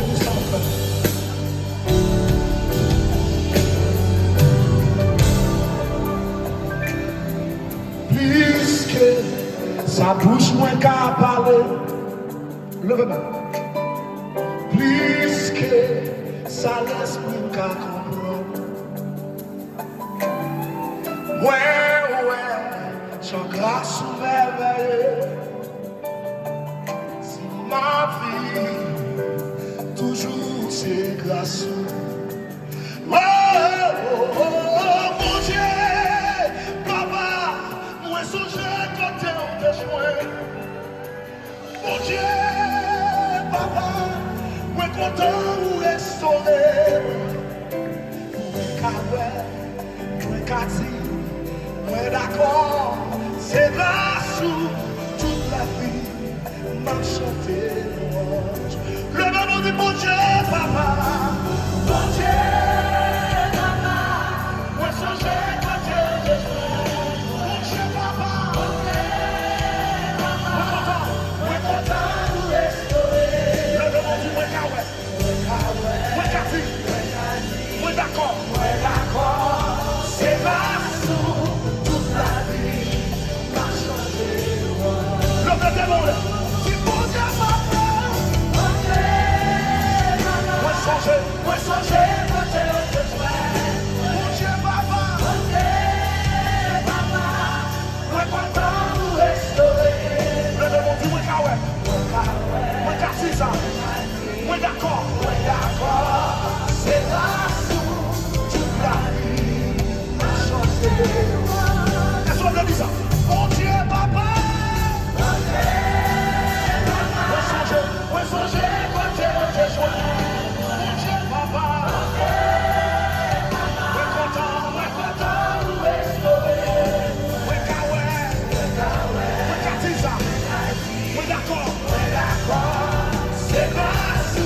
pour ça, frère. Plus que sa bouche moins qu'à parler, levez-moi. Plus que ça l'esprit qu'à comprendre. Ouais, sans grâce ou merveille, si ma vie, toujours c'est grâce. Oh, oh, oh, oh, mon Dieu, papa, moi songe quand t'es au joint. Mon Dieu, papa, moi content ou restauré. Moi Cathy, moi d'accord, c'est grâce où toute la vie m'a chanté louange. Le nom de mon Dieu, papa, mon Dieu, papa, moi changer quand Dieu mon Dieu, papa, moi content nous restaurer. Le nom du moi Kawé, moi Cathy, moi d'accord, c'est grâce où toute la vie m'a changé. Le vrai monde, si mon Dieu papa, moi changer, moi Dieu, mon Dieu papa, moi content nous restaurer. Le vrai monde, moi Kawé, moi Cathy ça, moi d'accord, c'est grâce où toute la vie. Est-ce qu'on a dit ça? Mon Dieu, papa! Mon Dieu, papa! Moi songer, quand t'es joint. Mon Dieu, papa! Moi content, nous restaurer. Moi Cathy ça. Moi d'accord. C'est grâce où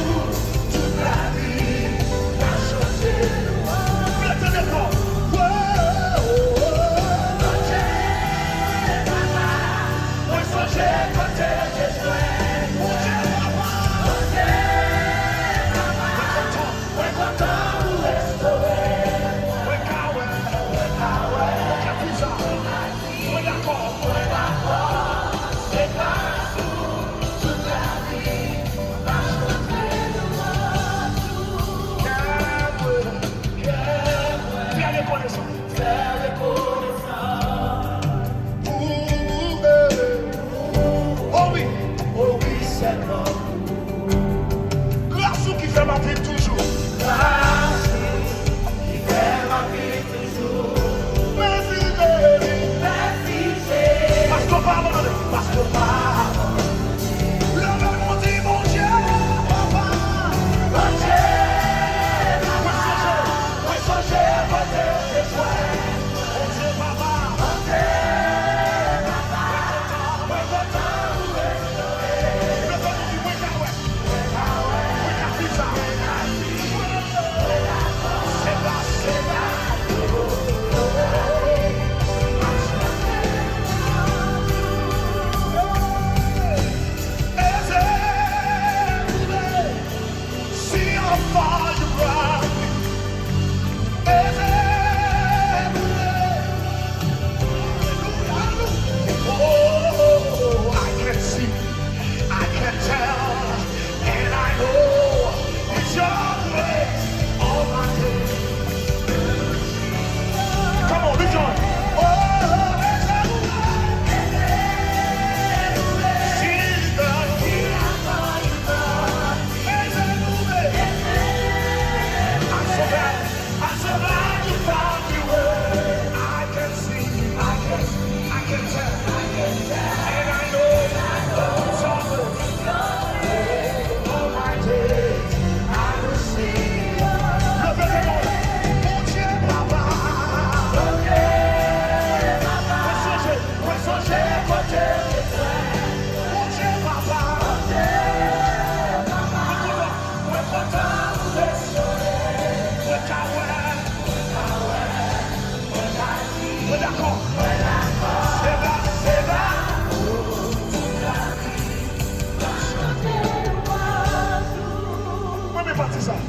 parti ça.